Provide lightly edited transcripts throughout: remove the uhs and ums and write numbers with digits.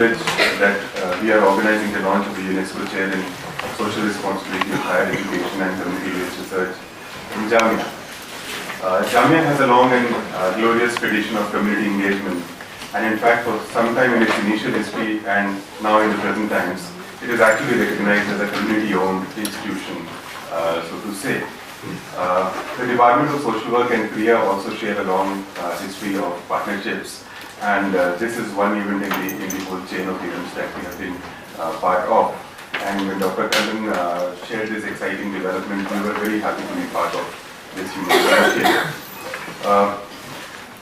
that we are organizing the launch of the UNESCO Chair in Social Responsibility of Higher Education and Community-Based Research in Jamia. Jamia has a long and glorious tradition of community engagement, and in fact for some time in its initial history and now in the present times, it is actually recognized as a community-owned institution, so to say. The Department of Social Work and Kriya also share a long history of partnerships, and this is one event in the whole chain of events that we have been part of. And when Dr. Kallan shared this exciting development, we were very happy to be part of this unique initiative.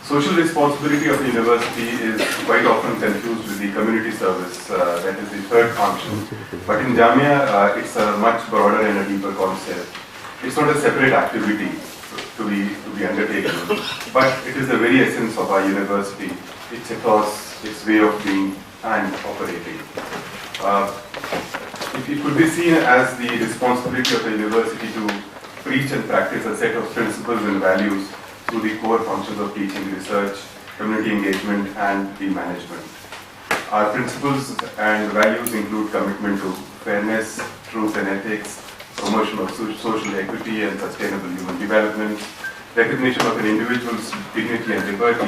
Social responsibility of the university is quite often confused with the community service, that is the third function. But in Jamia, it's a much broader and a deeper concept. It's not a separate activity to be undertaken, but it is the very essence of our university. It's across its way of being and operating. It could be seen as the responsibility of the university to preach and practice a set of principles and values through the core functions of teaching, research, community engagement, and the management. Our principles and values include commitment to fairness, truth and ethics, promotion of social equity and sustainable human development, recognition of an individual's dignity and liberty,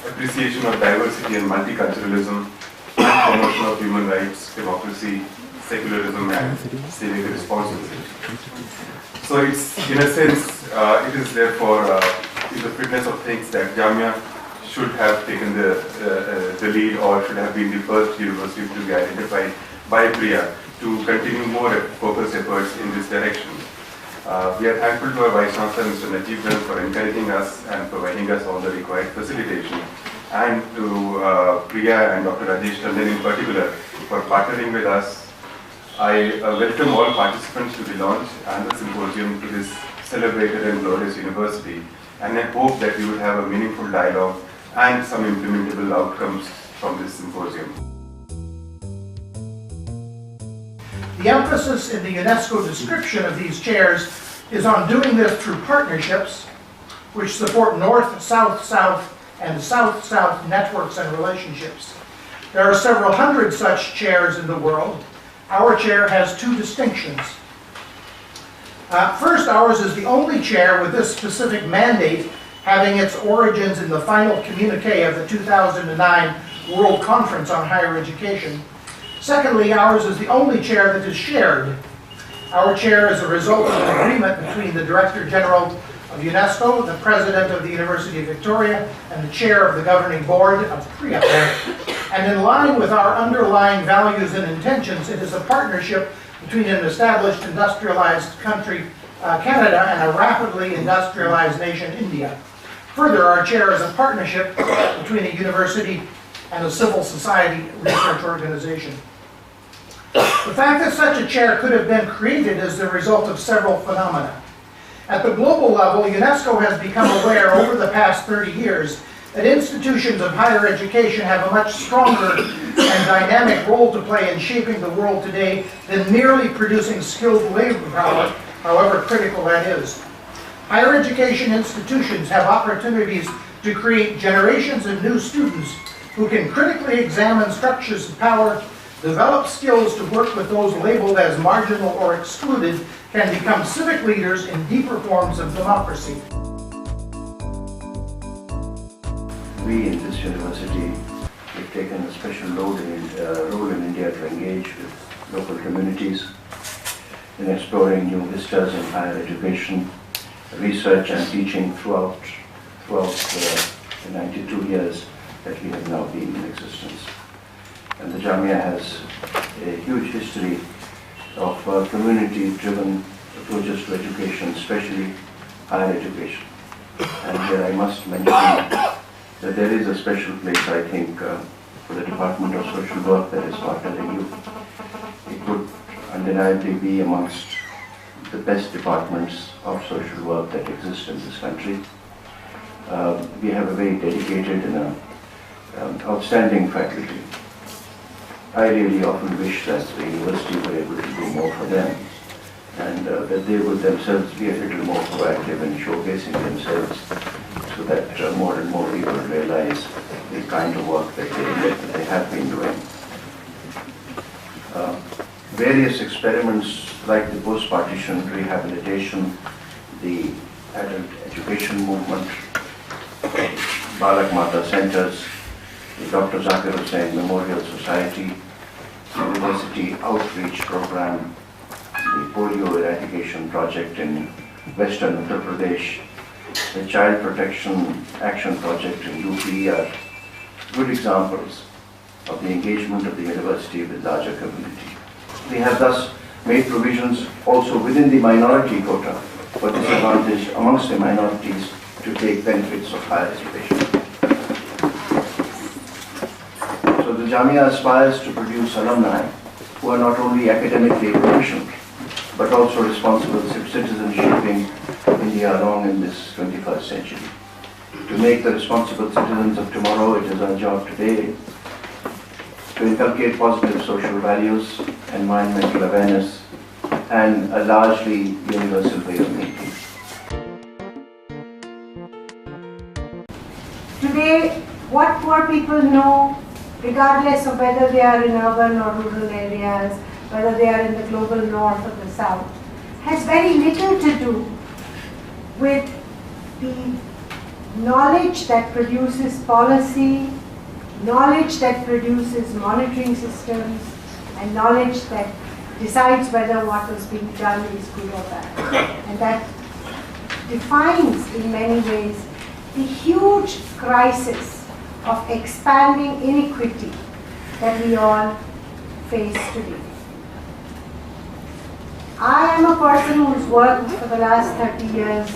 appreciation of diversity and multiculturalism, and promotion of human rights, democracy, secularism, and civic responsibility. So it's, in a sense, it is therefore in the fitness of things that Jamia should have taken the lead, or should have been the first university to be identified by Priya to continue more focused efforts in this direction. We are thankful to our Vice Chancellor, Mr. Najib, for encouraging us and providing us all the required facilitation, and to Priya and Dr. Rajesh Tandon in particular for partnering with us. I welcome all participants to the launch and the symposium to this celebrated and glorious university, and I hope that we will have a meaningful dialogue and some implementable outcomes from this symposium. The emphasis in the UNESCO description of these chairs is on doing this through partnerships which support North-South-South and South-South networks and relationships. There are several hundred such chairs in the world. Our chair has two distinctions. First, ours is the only chair with this specific mandate, having its origins in the final communique of the 2009 World Conference on Higher Education. Secondly, ours is the only chair that is shared. Our chair is a result of an agreement between the Director General of UNESCO, the President of the University of Victoria, and the Chair of the Governing Board of Priya. And in line with our underlying values and intentions, it is a partnership between an established industrialized country, Canada, and a rapidly industrialized nation, India. Further, our chair is a partnership between a university and a civil society research organization. The fact that such a chair could have been created is the result of several phenomena. At the global level, UNESCO has become aware over the past 30 years that institutions of higher education have a much stronger and dynamic role to play in shaping the world today than merely producing skilled labor power, however critical that is. Higher education institutions have opportunities to create generations of new students who can critically examine structures of power, develop skills to work with those labeled as marginal or excluded, can become civic leaders in deeper forms of democracy. We in this university have taken a special role in India to engage with local communities in exploring new vistas in higher education, research and teaching throughout the 92 years that we have now been in existence. And the Jamia has a huge history of community-driven approaches to education, especially higher education. And here I must mention that there is a special place, I think, for the Department of Social Work that is part of the youth. It would undeniably be amongst the best departments of social work that exist in this country. We have a very dedicated and outstanding faculty. I really often wish that the university were able to do more for them, and that they would themselves be a little more proactive in showcasing themselves, so that more and more people realize the kind of work that they have been doing various experiments like the post-partition rehabilitation, the adult education movement, Balak Mata centers, the Dr. Zakir Hussain Memorial Society, University Outreach Program, the polio eradication project in Western Uttar Pradesh, the Child Protection Action Project in UP are good examples of the engagement of the university with larger community. We have thus made provisions also within the minority quota for disadvantage amongst the minorities to take benefits of higher education. So the Jamia aspires to produce alumni who are not only academically proficient, but also responsible citizen shaping India along in this 21st century. To make the responsible citizens of tomorrow, it is our job today to inculcate positive social values, environmental awareness, and a largely universal way of thinking. Today, what poor people know, regardless of whether they are in urban or rural areas, whether they are in the global north or the south, has very little to do with the knowledge that produces policy, knowledge that produces monitoring systems, and knowledge that decides whether what is being done is good or bad. And that defines in many ways the huge crisis of expanding inequity that we all face today. I am a person who has worked for the last 30 years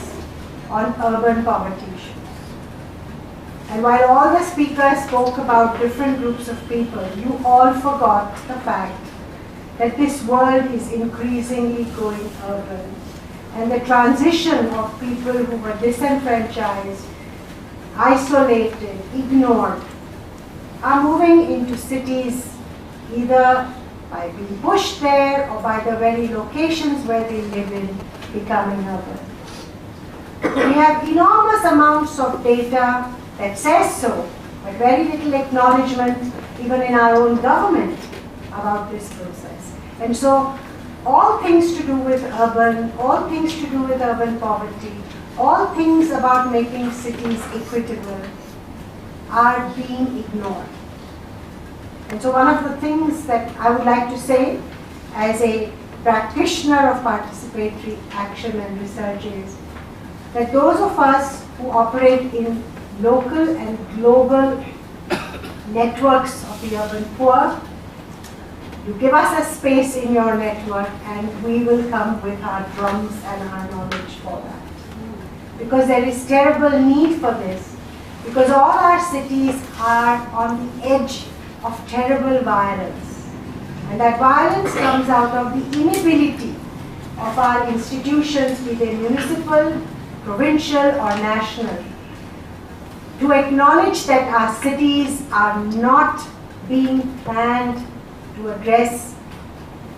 on urban poverty issues. And while all the speakers spoke about different groups of people, you all forgot the fact that this world is increasingly going urban. And the transition of people who were disenfranchised, isolated, ignored, are moving into cities either by being pushed there or by the very locations where they live in becoming urban. We have enormous amounts of data that says so, but very little acknowledgement even in our own government about this process. And so all things to do with urban, all things to do with urban poverty, all things about making cities equitable are being ignored. And so one of the things that I would like to say as a practitioner of participatory action and research is that those of us who operate in local and global networks of the urban poor, you give us a space in your network and we will come with our drums and our knowledge for that. Because there is terrible need for this, because all our cities are on the edge of terrible violence. And that violence comes out of the inability of our institutions, be they municipal, provincial or national, to acknowledge that our cities are not being planned to address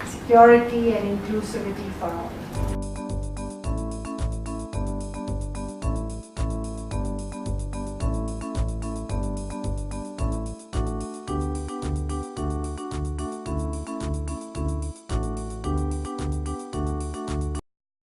security and inclusivity for all.